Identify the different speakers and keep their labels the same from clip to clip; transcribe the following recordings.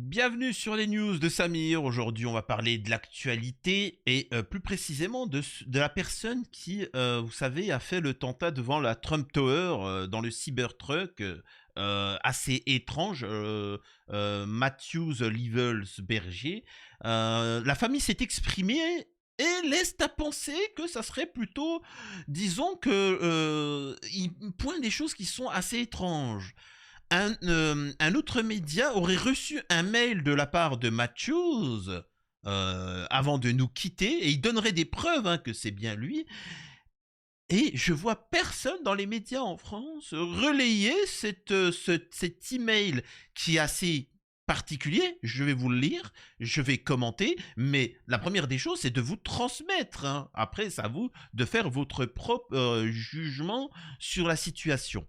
Speaker 1: Bienvenue sur les news de Samir. Aujourd'hui, on va parler de l'actualité et plus précisément de la personne qui, vous savez, a fait le tentat devant la Trump Tower dans le Cybertruck assez étrange, Matthews Levelsberger. La famille s'est exprimée et laisse à penser que ça serait plutôt, disons que il pointe des choses qui sont assez étranges. Un autre média aurait reçu un mail de la part de Matthews avant de nous quitter et il donnerait des preuves que c'est bien lui. Et je vois personne dans les médias en France relayer cet email qui est assez particulier. Je vais vous le lire, je vais commenter, mais la première des choses, c'est de vous transmettre. Après, c'est à vous de faire votre propre jugement sur la situation.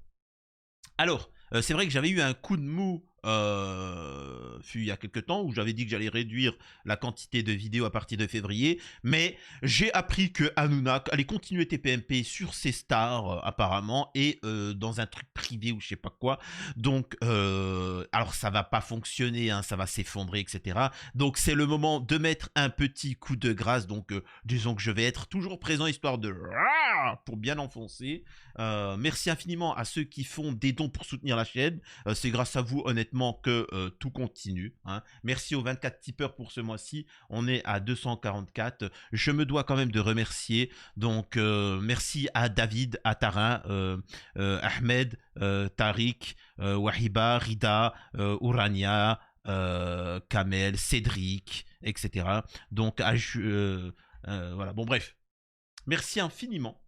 Speaker 1: Alors, c'est vrai que j'avais eu un coup de mou il y a quelques temps où j'avais dit que j'allais réduire la quantité de vidéos à partir de février, mais j'ai appris que Hanouna allait continuer TPMP sur ses stars apparemment et dans un truc privé ou je sais pas quoi. Donc, alors ça va pas fonctionner, ça va s'effondrer, etc. Donc c'est le moment de mettre un petit coup de grâce. Donc disons que je vais être toujours présent histoire de pour bien enfoncer. Merci infiniment à ceux qui font des dons pour soutenir la chaîne. C'est grâce à vous, honnêtement, que tout continue. Merci aux 24 tipeurs pour ce mois-ci. On est à 244. Je me dois quand même de remercier. Donc, merci à David, à Tarin, Ahmed, Tariq, Wahiba, Rida, Urania, Kamel, Cédric, etc. Donc, voilà. Bon, bref. Merci infiniment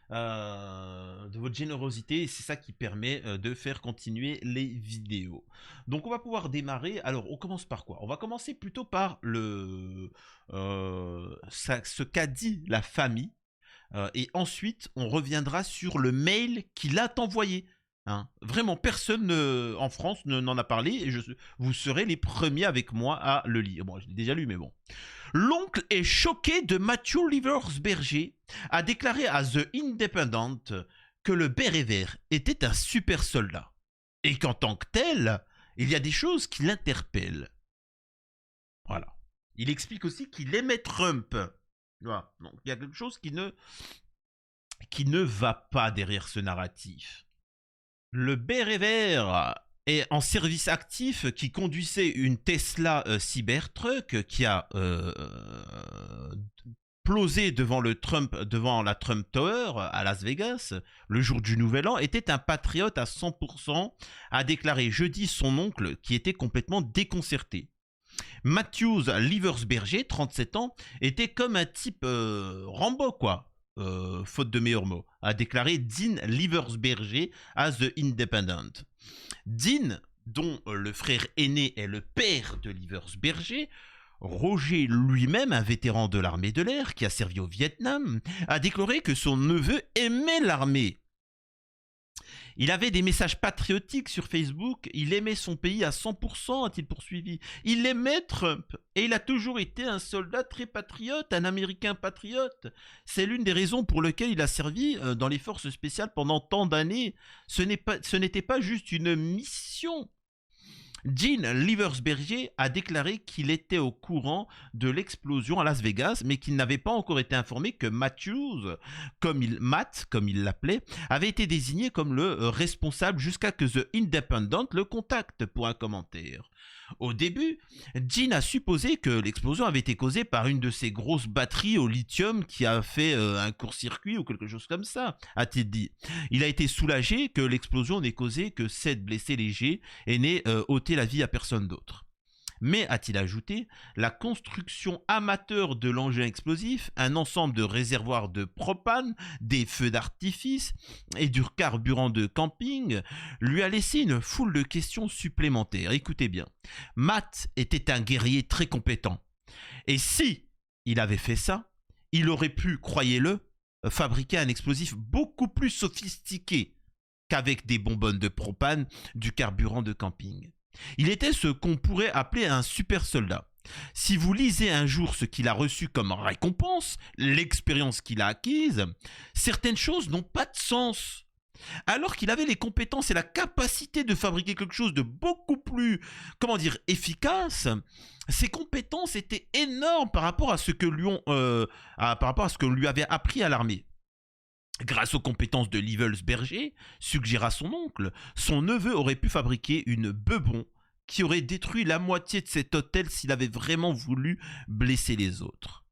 Speaker 1: de votre générosité et c'est ça qui permet de faire continuer les vidéos. Donc on va pouvoir démarrer. Alors on commence par quoi? On va commencer plutôt par ce qu'a dit la famille et ensuite on reviendra sur le mail qu'il a envoyé. Vraiment, personne en France n'en a parlé et vous serez les premiers avec moi à le lire. Bon, je l'ai déjà lu, mais bon. L'oncle est choqué de Matthew Levelsberger a déclaré à The Independent que le béret vert était un super soldat et qu'en tant que tel, il y a des choses qui l'interpellent. Voilà. Il explique aussi qu'il aimait Trump. Voilà. Donc il y a quelque chose qui ne va pas derrière ce narratif. Le béret vert est en service actif qui conduisait une Tesla Cybertruck qui a plosé devant la Trump Tower à Las Vegas le jour du Nouvel An, était un patriote à 100%, a déclaré jeudi son oncle qui était complètement déconcerté. Matthews Levelsberger, 37 ans, était comme un type Rambo, quoi. Faute de meilleurs mots, a déclaré Dean Levelsberger à The Independent. Dean, dont le frère aîné est le père de Levelsberger, Roger lui-même, un vétéran de l'armée de l'air qui a servi au Vietnam, a déclaré que son neveu aimait l'armée. Il avait des messages patriotiques sur Facebook, il aimait son pays à 100%, a-t-il poursuivi. Il aimait Trump, et il a toujours été un soldat très patriote, un Américain patriote. C'est l'une des raisons pour lesquelles il a servi dans les forces spéciales pendant tant d'années. Ce n'était pas juste une mission. Dean Levelsberger a déclaré qu'il était au courant de l'explosion à Las Vegas, mais qu'il n'avait pas encore été informé que Matthews, Matt, comme il l'appelait, avait été désigné comme le responsable jusqu'à que The Independent le contacte pour un commentaire. Au début, Dean a supposé que l'explosion avait été causée par une de ces grosses batteries au lithium qui a fait un court-circuit ou quelque chose comme ça, a-t-il dit. Il a été soulagé que l'explosion n'ait causé que 7 blessés légers et n'ait ôté la vie à personne d'autre. Mais, a-t-il ajouté, la construction amateur de l'engin explosif, un ensemble de réservoirs de propane, des feux d'artifice et du carburant de camping lui a laissé une foule de questions supplémentaires. Écoutez bien, Matt était un guerrier très compétent. Et si il avait fait ça, il aurait pu, croyez-le, fabriquer un explosif beaucoup plus sophistiqué qu'avec des bonbonnes de propane, du carburant de camping. Il était ce qu'on pourrait appeler un super soldat. Si vous lisez un jour ce qu'il a reçu comme récompense, l'expérience qu'il a acquise, certaines choses n'ont pas de sens. alors qu'il avait les compétences et la capacité de fabriquer quelque chose de beaucoup plus, comment dire, efficace. Ses compétences étaient énormes par rapport à ce que lui avait appris à l'armée. Grâce aux compétences de Livelsberger, suggéra son oncle, son neveu aurait pu fabriquer une bebon qui aurait détruit la moitié de cet hôtel s'il avait vraiment voulu blesser les autres.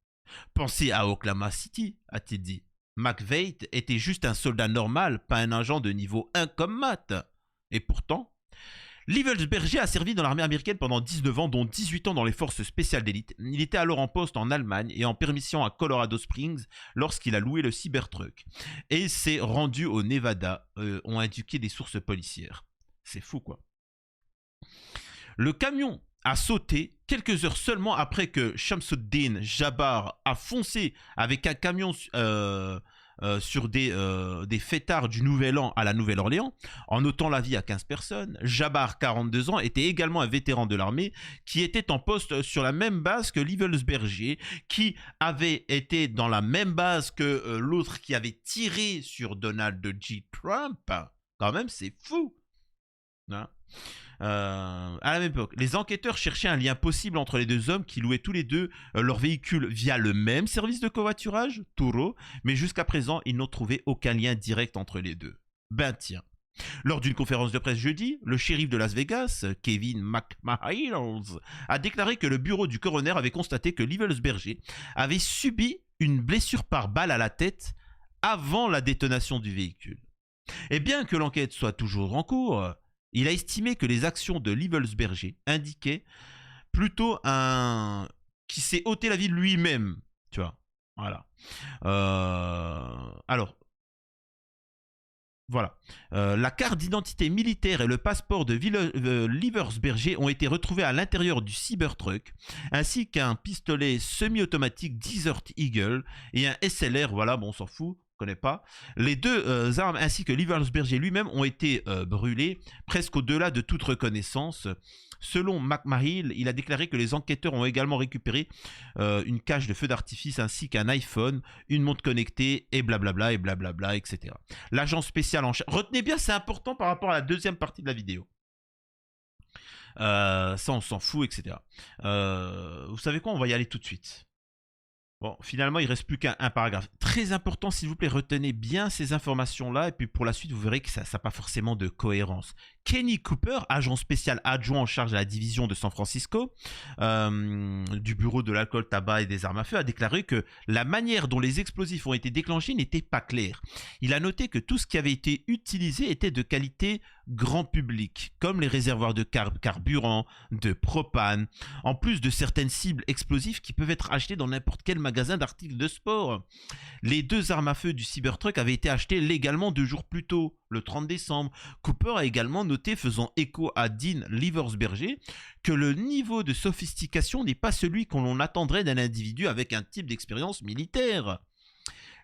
Speaker 1: Pensez à Oklahoma City, a-t-il dit. McVeigh était juste un soldat normal, pas un agent de niveau 1 comme Matt. Et pourtant, Livelsberger a servi dans l'armée américaine pendant 19 ans, dont 18 ans dans les forces spéciales d'élite. Il était alors en poste en Allemagne et en permission à Colorado Springs lorsqu'il a loué le Cybertruck. Et s'est rendu au Nevada, ont indiqué des sources policières. C'est fou, quoi. Le camion a sauté quelques heures seulement après que Shamsuddin Jabbar a foncé avec un camion sur des fêtards du Nouvel An à la Nouvelle-Orléans, en ôtant la vie à 15 personnes. Jabbar, 42 ans, était également un vétéran de l'armée qui était en poste sur la même base que Livelsberger, qui avait été dans la même base que l'autre qui avait tiré sur Donald J. Trump. Quand même, c'est fou. Hein? À la même époque, les enquêteurs cherchaient un lien possible entre les deux hommes qui louaient tous les deux leur véhicule via le même service de covoiturage, Turo, mais jusqu'à présent, ils n'ont trouvé aucun lien direct entre les deux. Ben tiens. Lors d'une conférence de presse jeudi, le shérif de Las Vegas, Kevin McMahon, a déclaré que le bureau du coroner avait constaté que Livelsberger avait subi une blessure par balle à la tête avant la détonation du véhicule. Et bien que l'enquête soit toujours en cours, il a estimé que les actions de Livelsberger indiquaient plutôt qui s'est ôté la vie de lui-même, tu vois. Voilà. Alors, voilà. La carte d'identité militaire et le passeport de Livelsberger ont été retrouvés à l'intérieur du Cybertruck, ainsi qu'un pistolet semi-automatique Desert Eagle et un SLR, voilà, bon, on s'en fout. Connais pas. Les deux armes ainsi que Livelsberger lui-même ont été brûlés presque au-delà de toute reconnaissance. Selon McMahill, il a déclaré que les enquêteurs ont également récupéré une cache de feu d'artifice ainsi qu'un iPhone, une montre connectée et blablabla et blablabla, etc. L'agent spécial en charge... Retenez bien, c'est important par rapport à la deuxième partie de la vidéo. Ça, on s'en fout, etc. Vous savez quoi, on va y aller tout de suite. Bon, finalement, il ne reste plus qu'un paragraphe. Très important, s'il vous plaît, retenez bien ces informations-là, et puis pour la suite, vous verrez que ça n'a pas forcément de cohérence. Kenny Cooper, agent spécial adjoint en charge de la division de San Francisco, du bureau de l'alcool, tabac et des armes à feu, a déclaré que la manière dont les explosifs ont été déclenchés n'était pas claire. Il a noté que tout ce qui avait été utilisé était de qualité grand public, comme les réservoirs de carburant, de propane, en plus de certaines cibles explosives qui peuvent être achetées dans n'importe quel magasin d'articles de sport. Les deux armes à feu du Cybertruck avaient été achetées légalement 2 jours plus tôt, le 30 décembre. Cooper a également noté, faisant écho à Dean Livelsberger, que le niveau de sophistication n'est pas celui qu'on attendrait d'un individu avec un type d'expérience militaire.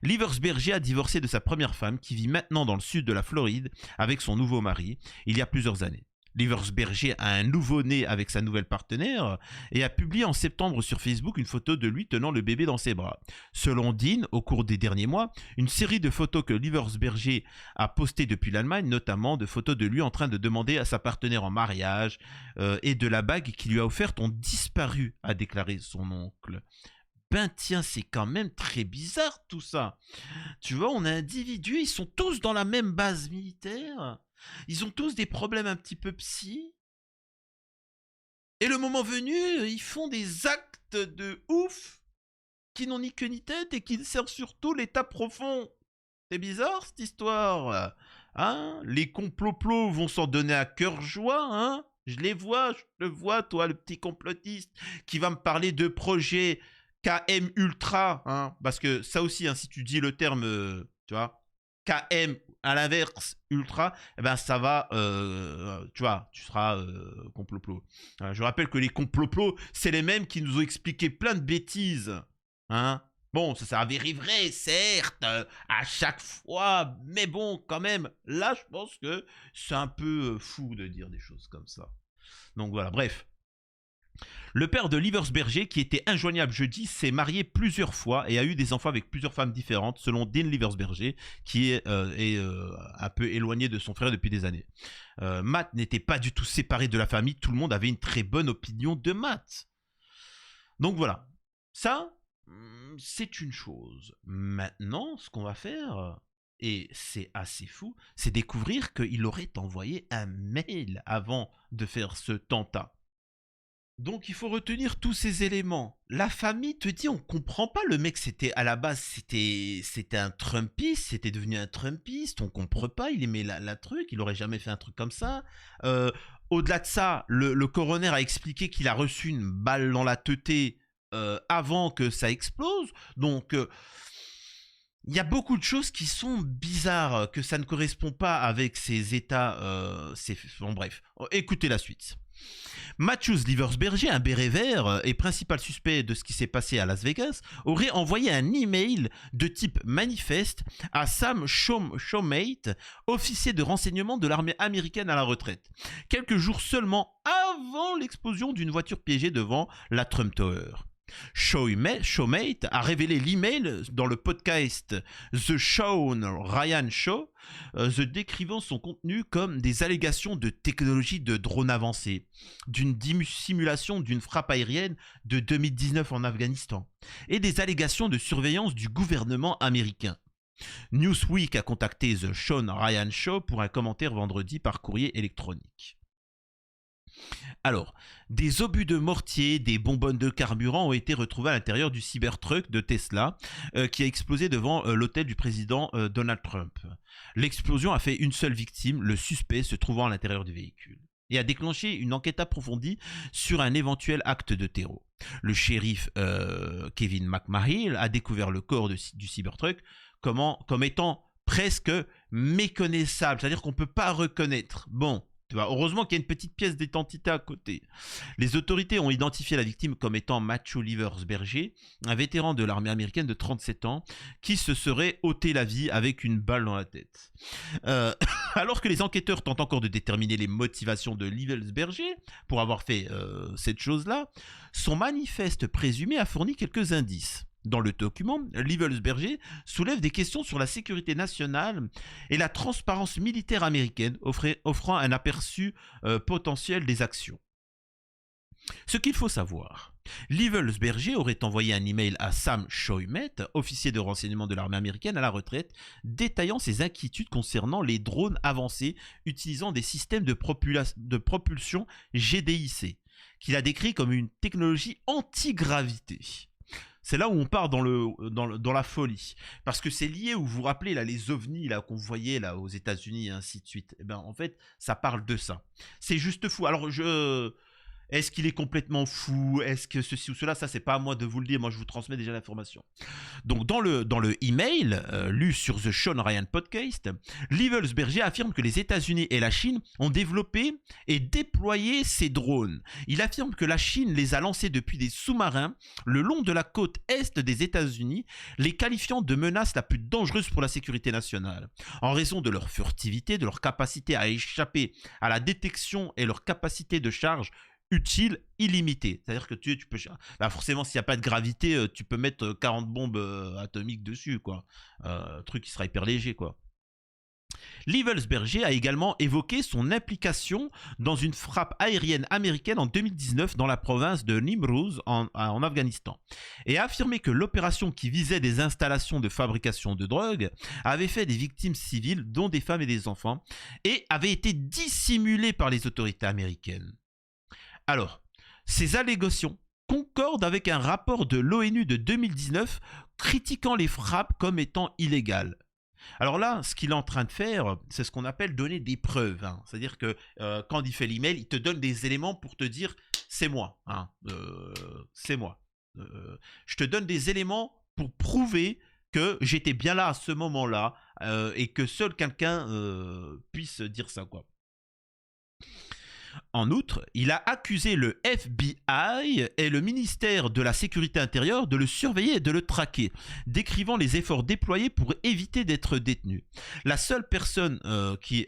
Speaker 1: Livelsberger a divorcé de sa première femme qui vit maintenant dans le sud de la Floride avec son nouveau mari il y a plusieurs années. Livelsberger a un nouveau-né avec sa nouvelle partenaire et a publié en septembre sur Facebook une photo de lui tenant le bébé dans ses bras. Selon Dean, au cours des derniers mois, une série de photos que Livelsberger a postées depuis l'Allemagne, notamment de photos de lui en train de demander à sa partenaire en mariage et de la bague qu'il lui a offerte, ont disparu, a déclaré son oncle. Ben tiens, c'est quand même très bizarre tout ça. Tu vois, on a individus, ils sont tous dans la même base militaire. Ils ont tous des problèmes un petit peu psy. Et le moment venu, ils font des actes de ouf qui n'ont ni queue ni tête et qui servent surtout l'état profond. C'est bizarre cette histoire. Hein? Les complots vont s'en donner à cœur joie, hein? Je te vois, toi, le petit complotiste, qui va me parler de projets KM Ultra, hein? Parce que ça aussi, hein, si tu dis le terme, tu vois, KM à l'inverse ultra, eh ben ça va, tu vois, tu seras complot. Je rappelle que les complots, c'est les mêmes qui nous ont expliqué plein de bêtises, hein. Bon, ça s'avère vrai, certes, à chaque fois, mais bon, quand même, là, je pense que c'est un peu fou de dire des choses comme ça. Donc voilà, bref. Le père de Liversberger, qui était injoignable jeudi, s'est marié plusieurs fois et a eu des enfants avec plusieurs femmes différentes, selon Dean Liversberger, qui est, un peu éloigné de son frère depuis des années. Matt n'était pas du tout séparé de la famille, tout le monde avait une très bonne opinion de Matt. Donc voilà, ça, c'est une chose. Maintenant, ce qu'on va faire, et c'est assez fou, c'est découvrir qu'il aurait envoyé un mail avant de faire ce tentat. Donc il faut retenir tous ces éléments. La famille te dit on comprend pas, le mec c'était à la base c'était un Trumpiste, c'était devenu un Trumpiste, on comprend pas, il aimait la truc, il aurait jamais fait un truc comme ça. Au-delà de ça, le coroner a expliqué qu'il a reçu une balle dans la teuté avant que ça explose. Donc il y a beaucoup de choses qui sont bizarres, que ça ne correspond pas avec ces états. Bon bref, écoutez la suite. Matthews Liversberger, un béret vert et principal suspect de ce qui s'est passé à Las Vegas, aurait envoyé un email de type manifeste à Sam Showmate, officier de renseignement de l'armée américaine à la retraite, quelques jours seulement avant l'explosion d'une voiture piégée devant la Trump Tower. Showmate a révélé l'email dans le podcast The Sean Ryan Show, décrivant son contenu comme des allégations de technologie de drone avancée, d'une simulation d'une frappe aérienne de 2019 en Afghanistan, et des allégations de surveillance du gouvernement américain. Newsweek a contacté The Sean Ryan Show pour un commentaire vendredi par courrier électronique. Alors, des obus de mortier, des bonbonnes de carburant ont été retrouvés à l'intérieur du Cybertruck de Tesla qui a explosé devant l'hôtel du président Donald Trump. L'explosion a fait une seule victime, le suspect se trouvant à l'intérieur du véhicule, et a déclenché une enquête approfondie sur un éventuel acte de terreau. Le shérif Kevin McMahill a découvert le corps du Cybertruck comme étant presque méconnaissable, c'est-à-dire qu'on ne peut pas reconnaître. Bon. Heureusement qu'il y a une petite pièce d'identité à côté. Les autorités ont identifié la victime comme étant Matthew Liversberger, un vétéran de l'armée américaine de 37 ans, qui se serait ôté la vie avec une balle dans la tête. Alors que les enquêteurs tentent encore de déterminer les motivations de Liversberger pour avoir fait cette chose-là, son manifeste présumé a fourni quelques indices. Dans le document, Liversberger soulève des questions sur la sécurité nationale et la transparence militaire américaine, offrant un aperçu potentiel des actions. Ce qu'il faut savoir, Liversberger aurait envoyé un email à Sam Showmate, officier de renseignement de l'armée américaine à la retraite, détaillant ses inquiétudes concernant les drones avancés utilisant des systèmes de propulsion GDIC, qu'il a décrit comme une technologie anti-gravité. C'est là où on part dans la folie. Parce que c'est lié, où vous vous rappelez, là, les ovnis là, qu'on voyait là, aux États-Unis et ainsi de suite. Et ben, en fait, ça parle de ça. C'est juste fou. Alors, est-ce qu'il est complètement fou? Est-ce que ceci ou cela? Ça, c'est pas à moi de vous le dire. Moi, je vous transmets déjà l'information. Donc, dans le email lu sur The Sean Ryan Podcast, Liversberger affirme que les États-Unis et la Chine ont développé et déployé ces drones. Il affirme que la Chine les a lancés depuis des sous-marins le long de la côte est des États-Unis, les qualifiant de menace la plus dangereuse pour la sécurité nationale, en raison de leur furtivité, de leur capacité à échapper à la détection et leur capacité de charge utile illimité. C'est-à-dire que tu peux... Bah forcément, s'il n'y a pas de gravité, tu peux mettre 40 bombes atomiques dessus, quoi. Truc qui sera hyper léger, quoi. Liversberger a également évoqué son implication dans une frappe aérienne américaine en 2019 dans la province de Nimruz en Afghanistan, et a affirmé que l'opération qui visait des installations de fabrication de drogue avait fait des victimes civiles, dont des femmes et des enfants, et avait été dissimulée par les autorités américaines. Alors, ces allégations concordent avec un rapport de l'ONU de 2019 critiquant les frappes comme étant illégales. Alors là, ce qu'il est en train de faire, c'est ce qu'on appelle donner des preuves. Hein. C'est-à-dire que quand il fait l'email, il te donne des éléments pour te dire « c'est moi hein, c'est moi. Je te donne des éléments pour prouver que j'étais bien là à ce moment-là et que seul quelqu'un puisse dire ça, quoi. » En outre, il a accusé le FBI et le ministère de la Sécurité intérieure de le surveiller et de le traquer, décrivant les efforts déployés pour éviter d'être détenu. La seule personne qui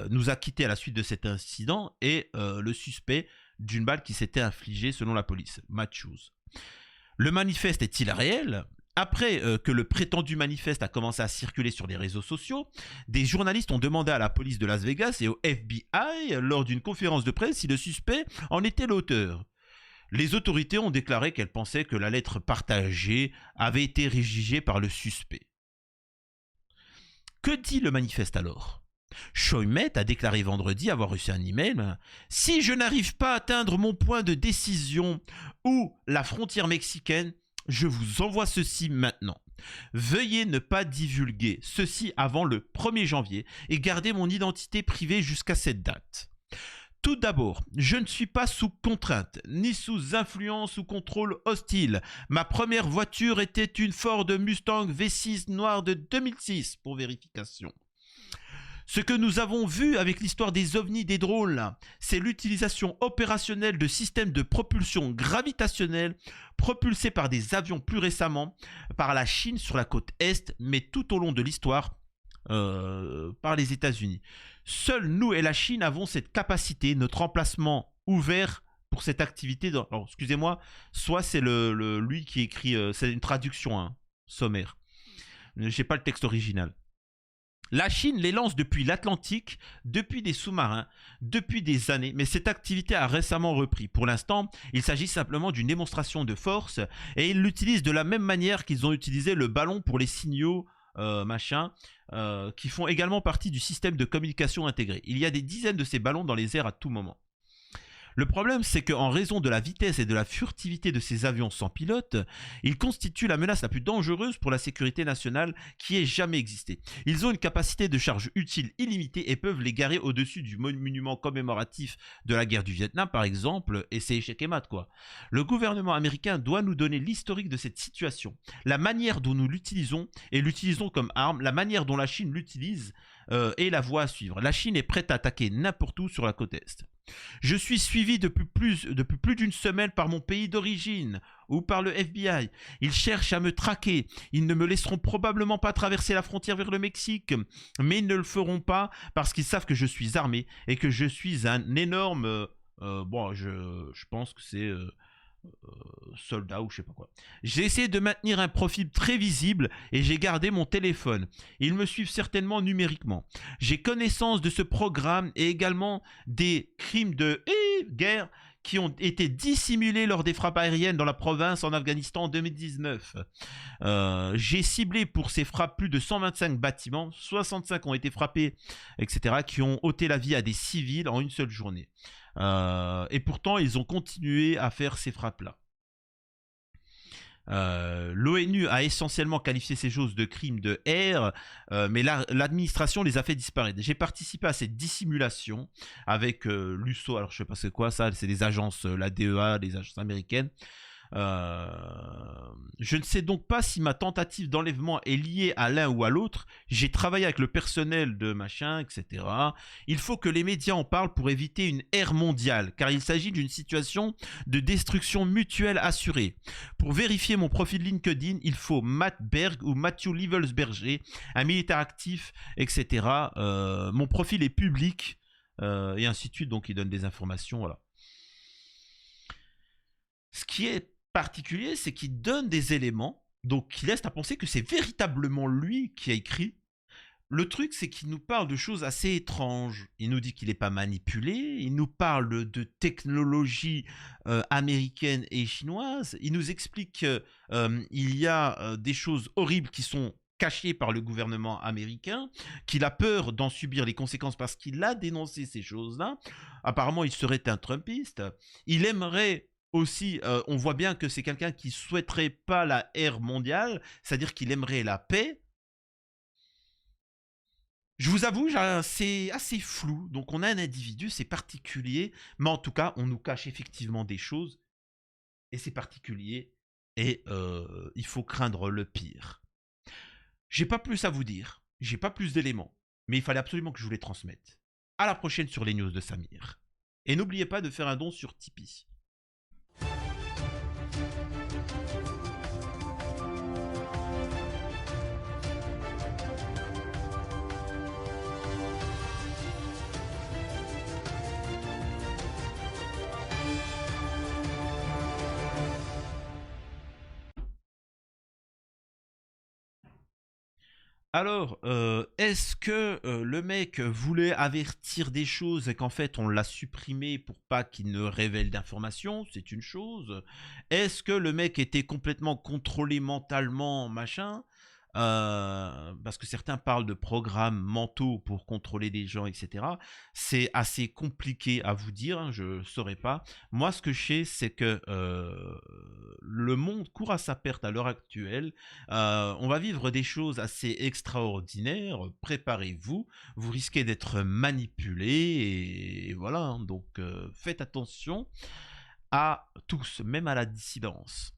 Speaker 1: nous a quittés à la suite de cet incident est le suspect d'une balle qui s'était infligée selon la police. Matthews. Le manifeste est-il réel? Après que le prétendu manifeste a commencé à circuler sur les réseaux sociaux, des journalistes ont demandé à la police de Las Vegas et au FBI lors d'une conférence de presse si le suspect en était l'auteur. Les autorités ont déclaré qu'elles pensaient que la lettre partagée avait été rédigée par le suspect. Que dit le manifeste alors? Choimet a déclaré vendredi avoir reçu un email. Si je n'arrive pas à atteindre mon point de décision ou la frontière mexicaine, je vous envoie ceci maintenant. Veuillez ne pas divulguer ceci avant le 1er janvier et garder mon identité privée jusqu'à cette date. Tout d'abord, je ne suis pas sous contrainte, ni sous influence ou contrôle hostile. Ma première voiture était une Ford Mustang V6 noire de 2006 pour vérification. Ce que nous avons vu avec l'histoire des ovnis, des drones, c'est l'utilisation opérationnelle de systèmes de propulsion gravitationnelle propulsés par des avions plus récemment par la Chine sur la côte Est, mais tout au long de l'histoire par les États-Unis. Seuls nous et la Chine avons cette capacité, notre emplacement ouvert pour cette activité. Alors, excusez-moi, soit c'est lui qui écrit, c'est une traduction sommaire. J'ai pas le texte original. La Chine les lance depuis l'Atlantique, depuis des sous-marins, depuis des années, mais cette activité a récemment repris. Pour l'instant, il s'agit simplement d'une démonstration de force et ils l'utilisent de la même manière qu'ils ont utilisé le ballon pour les signaux qui font également partie du système de communication intégré. Il y a des dizaines de ces ballons dans les airs à tout moment. Le problème, c'est qu'en raison de la vitesse et de la furtivité de ces avions sans pilote, ils constituent la menace la plus dangereuse pour la sécurité nationale qui ait jamais existé. Ils ont une capacité de charge utile illimitée et peuvent les garer au-dessus du monument commémoratif de la guerre du Vietnam, par exemple, et c'est échec et mat, quoi. Le gouvernement américain doit nous donner l'historique de cette situation, la manière dont nous l'utilisons et l'utilisons comme arme, la manière dont la Chine l'utilise et la voie à suivre. La Chine est prête à attaquer n'importe où sur la côte Est. Je suis suivi depuis plus d'une semaine par mon pays d'origine ou par le FBI. Ils cherchent à me traquer. Ils ne me laisseront probablement pas traverser la frontière vers le Mexique, mais ils ne le feront pas parce qu'ils savent que je suis armé et que je suis un énorme... je pense que c'est... soldat ou je sais pas quoi. J'ai essayé de maintenir un profil très visible et j'ai gardé mon téléphone. Ils me suivent certainement numériquement. J'ai connaissance de ce programme et également des crimes de guerre qui ont été dissimulés lors des frappes aériennes dans la province en Afghanistan en 2019. J'ai ciblé pour ces frappes plus de 125 bâtiments, 65 ont été frappés, etc., qui ont ôté la vie à des civils en une seule journée. Et pourtant, ils ont continué à faire ces frappes-là. L'ONU a essentiellement qualifié ces choses de crimes de guerre, mais l'administration les a fait disparaître. J'ai participé à cette dissimulation avec l'USO, alors je sais pas c'est quoi ça, c'est des agences, la DEA, des agences américaines. Je ne sais donc pas si ma tentative d'enlèvement est liée à l'un ou à l'autre. J'ai travaillé avec le personnel de machin, etc. Il faut que les médias en parlent pour éviter une ère mondiale, car il s'agit d'une situation de destruction mutuelle assurée. Pour vérifier mon profil LinkedIn, il faut Matt Berg ou Matthew Livelsberger, un militaire actif, etc. Mon profil est public, et ainsi de suite, donc il donne des informations, voilà. Ce qui est particulier, c'est qu'il donne des éléments, donc qui laissent à penser que c'est véritablement lui qui a écrit. Le truc, c'est qu'il nous parle de choses assez étranges. Il nous dit qu'il n'est pas manipulé, il nous parle de technologie américaine et chinoise, il nous explique qu'il y a des choses horribles qui sont cachées par le gouvernement américain, qu'il a peur d'en subir les conséquences parce qu'il a dénoncé ces choses-là. Apparemment, il serait un Trumpiste. Il aimerait aussi, on voit bien que c'est quelqu'un qui souhaiterait pas la ère mondiale, c'est-à-dire qu'il aimerait la paix. Je vous avoue, c'est assez flou. Donc on a un individu, c'est particulier, mais en tout cas, on nous cache effectivement des choses, et c'est particulier, et il faut craindre le pire. J'ai pas plus à vous dire, j'ai pas plus d'éléments, mais il fallait absolument que je vous les transmette. À la prochaine sur les news de Samir. Et n'oubliez pas de faire un don sur Tipeee. Alors, est-ce que, le mec voulait avertir des choses et qu'en fait on l'a supprimé pour pas qu'il ne révèle d'informations? C'est une chose. Est-ce que le mec était complètement contrôlé mentalement, machin? Parce que certains parlent de programmes mentaux pour contrôler des gens et cetera. C'est assez compliqué à vous dire, hein, je saurais pas. Moi, ce que je sais, c'est que, le monde court à sa perte à l'heure actuelle. On va vivre des choses assez extraordinaires. Préparez-vous. Vous risquez d'être manipulé et voilà, hein. Donc, faites attention à tous, même à la dissidence.